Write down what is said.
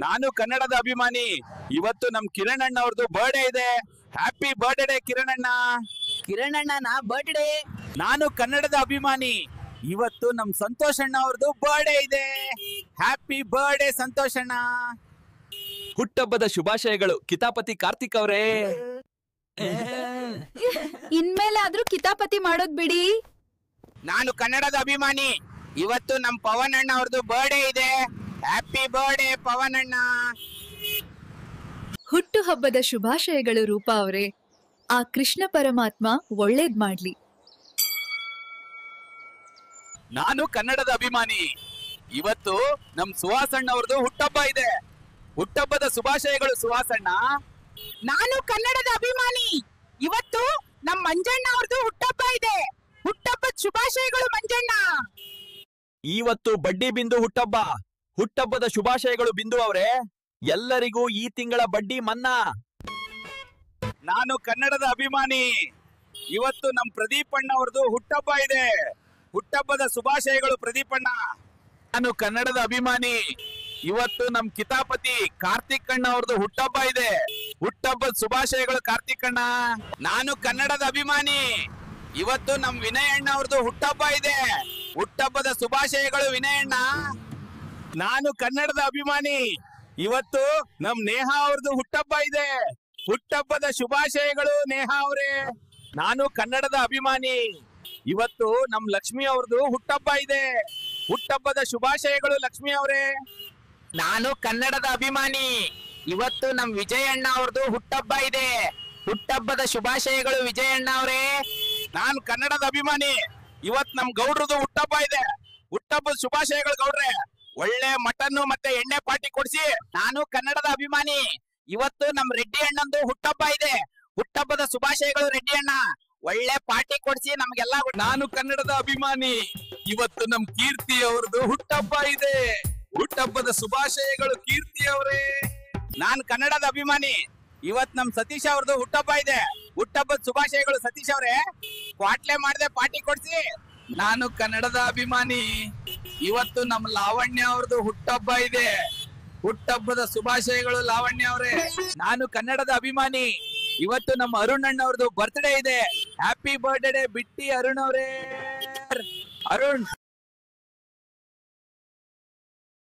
ನಾನು ಕನ್ನಡದ ಅಭಿಮಾನಿ. ಇವತ್ತು ನಮ್ ಕಿರಣ್ ಅಣ್ಣ ಅವ್ರದ್ದು ಬರ್ಡೇ ಇದೆ. ಹ್ಯಾಪಿ ಬರ್ಡೇ ಕಿರಣ್ ಅಣ್ಣ. ಕಿರಣ್ ಅಣ್ಣನ ಬರ್ತ್ಡೇ. ನಾನು ಕನ್ನಡದ ಅಭಿಮಾನಿ. ಇವತ್ತು ನಮ್ ಸಂತೋಷ್ ಅಣ್ಣ ಅವ್ರದ್ದು ಬರ್ಡೇ ಇದೆ. ಹ್ಯಾಪಿ ಬರ್ಡೇ ಸಂತೋಷ್ ಅಣ್ಣ. ಹುಟ್ಟಹಬ್ಬದ ಶುಭಾಶಯಗಳು ಕಿತಾಪತಿ ಕಾರ್ತಿಕ್ ಅವರೇ. ಇನ್ಮೇಲಾದ್ರೂ ಕಿತಾಪತಿ ಮಾಡೋದ್ ಬಿಡಿ. ನಾನು ಕನ್ನಡದ ಅಭಿಮಾನಿ. ಇವತ್ತು ನಮ್ ಪವನ್ ಅಣ್ಣ ಅವ್ರದ್ದು ಬರ್ಡೇ ಇದೆ. ಹ್ಯಾಪಿ ಬರ್ಡೇ ಪವನ್ ಅಣ್ಣ. ಹುಟ್ಟುಹಬ್ಬದ ಶುಭಾಶಯಗಳು ರೂಪಾ ಅವರೇ. ಆ ಕೃಷ್ಣ ಪರಮಾತ್ಮ ಒಳ್ಳೇದ್ ಮಾಡ್ಲಿ. ನಾನು ಕನ್ನಡದ ಅಭಿಮಾನಿ. ಇವತ್ತು ನಮ್ ಸುಹಾಸಣ್ಣ ಅವ್ರದ್ದು ಹುಟ್ಟಹಬ್ಬ ಇದೆ. ಹುಟ್ಟಹಬ್ಬದ ಶುಭಾಶಯಗಳು ಸುಹಾಸಣ್ಣ. ನಾನು ಕನ್ನಡದ ಅಭಿಮಾನಿ. ಇವತ್ತು ನಮ್ ಮಂಜಣ್ಣ ಅವ್ರದ್ದು ಹುಟ್ಟಹಬ್ಬ ಇದೆ. ಹುಟ್ಟಹಬ್ಬದ ಶುಭಾಶಯಗಳು ಮಂಜಣ್ಣ. ಇವತ್ತು ಬಡ್ಡಿ ಬಿಂದು ಹುಟ್ಟಹಬ್ಬ. ಹುಟ್ಟಹಬ್ಬದ ಶುಭಾಶಯಗಳು ಬಿಂದು ಅವರೇ. ಎಲ್ಲರಿಗೂ ಈ ತಿಂಗಳ ಬಡ್ಡಿ ಮನ್ನಾ. ನಾನು ಕನ್ನಡದ ಅಭಿಮಾನಿ. ಇವತ್ತು ನಮ್ ಪ್ರದೀಪ್ ಅಣ್ಣ ಅವ್ರದ್ದು ಹುಟ್ಟಹಬ್ಬ ಇದೆ. ಹುಟ್ಟಹಬ್ಬದ ಶುಭಾಶಯಗಳು ಪ್ರದೀಪ್ ಅಣ್ಣ. ನಾನು ಕನ್ನಡದ ಅಭಿಮಾನಿ. ಇವತ್ತು ನಮ್ ಕಿತಾಪತಿ ಕಾರ್ತಿಕ್ ಅಣ್ಣ ಅವ್ರದ್ದು ಹುಟ್ಟಹಬ್ಬ ಇದೆ. ಹುಟ್ಟಹಬ್ಬದ ಶುಭಾಶಯಗಳು ಕಾರ್ತಿಕ್ ಅಣ್ಣ. ನಾನು ಕನ್ನಡದ ಅಭಿಮಾನಿ. ಇವತ್ತು ನಮ್ ವಿನಯ್ ಅಣ್ಣ ಅವ್ರದ್ದು ಹುಟ್ಟಹಬ್ಬ ಇದೆ. ಹುಟ್ಟಹಬ್ಬದ ಶುಭಾಶಯಗಳು ವಿನಯ್ ಅಣ್ಣ. ನಾನು ಕನ್ನಡದ ಅಭಿಮಾನಿ. ಇವತ್ತು ನಮ್ ನೇಹಾ ಅವ್ರದ್ದು ಹುಟ್ಟಹಬ್ಬ ಇದೆ. ಹುಟ್ಟಹಬ್ಬದ ಶುಭಾಶಯಗಳು ನೇಹಾ ಅವರೇ. ನಾನು ಕನ್ನಡದ ಅಭಿಮಾನಿ. ಇವತ್ತು ನಮ್ ಲಕ್ಷ್ಮಿ ಅವ್ರದ್ದು ಹುಟ್ಟಹಬ್ಬ ಇದೆ. ಹುಟ್ಟಹಬ್ಬದ ಶುಭಾಶಯಗಳು ಲಕ್ಷ್ಮಿ ಅವರೇ. ನಾನು ಕನ್ನಡದ ಅಭಿಮಾನಿ. ಇವತ್ತು ನಮ್ ವಿಜಯ್ ಅಣ್ಣ ಅವ್ರದ್ದು ಹುಟ್ಟಹಬ್ಬ ಇದೆ. ಹುಟ್ಟಹಬ್ಬದ ಶುಭಾಶಯಗಳು ವಿಜಯ್ ಅಣ್ಣ ಅವರೇ. ನಾನು ಕನ್ನಡದ ಅಭಿಮಾನಿ. ಇವತ್ ನಮ್ ಗೌಡ್ರದ್ದು ಹುಟ್ಟಹಬ್ಬ ಇದೆ. ಹುಟ್ಟಹಬ್ಬದ ಶುಭಾಶಯಗಳು ಗೌಡ್ರೆ. ಒಳ್ಳೆ ಮಟನ್ ಮತ್ತೆ ಎಣ್ಣೆ ಪಾರ್ಟಿ ಕೊಡ್ಸಿ. ನಾನು ಕನ್ನಡದ ಅಭಿಮಾನಿ. ಇವತ್ತು ನಮ್ ರೆಡ್ಡಿ ಅಣ್ಣಂದು ಹುಟ್ಟಹಬ್ಬ ಇದೆ. ಹುಟ್ಟಹಬ್ಬದ ಶುಭಾಶಯಗಳು ರೆಡ್ಡಿ ಅಣ್ಣ. ಒಳ್ಳೆ ಪಾರ್ಟಿ ಕೊಡ್ಸಿ ನಮ್ಗೆಲ್ಲ. ನಾನು ಕನ್ನಡದ ಅಭಿಮಾನಿ. ಇವತ್ತು ನಮ್ ಕೀರ್ತಿ ಅವ್ರದ್ದು ಹುಟ್ಟಹಬ್ಬ ಇದೆ. ಹುಟ್ಟಹಬ್ಬದ ಶುಭಾಶಯಗಳು ಕೀರ್ತಿ ಅವರೇ. ನಾನು ಕನ್ನಡದ ಅಭಿಮಾನಿ. ಇವತ್ ನಮ್ ಸತೀಶ್ ಅವ್ರದ್ದು ಹುಟ್ಟಹಬ್ಬ ಇದೆ. ಹುಟ್ಟಹಬ್ಬದ ಶುಭಾಶಯಗಳು ಸತೀಶ್ ಅವರೇ. ಕ್ವಾಟ್ಲೆ ಮಾಡದೆ ಪಾರ್ಟಿ ಕೊಡ್ಸಿ. ನಾನು ಕನ್ನಡದ ಅಭಿಮಾನಿ. ಇವತ್ತು ನಮ್ ಲಾವಣ್ಯ ಅವ್ರದ್ದು ಹುಟ್ಟಹಬ್ಬ ಇದೆ. ಹುಟ್ಟಹಬ್ಬದ ಶುಭಾಶಯಗಳು ಲಾವಣ್ಯ ಅವರೇ. ನಾನು ಕನ್ನಡದ ಅಭಿಮಾನಿ. ಇವತ್ತು ನಮ್ಮ ಅರುಣ್ ಅಣ್ಣ ಅವ್ರದ್ದು ಬರ್ತ್ಡೇ ಇದೆ. ಹ್ಯಾಪಿ ಬರ್ತ್ಡೇ ಬಿಟ್ಟಿ ಅರುಣ್ ಅವರೇ. ಅರುಣ್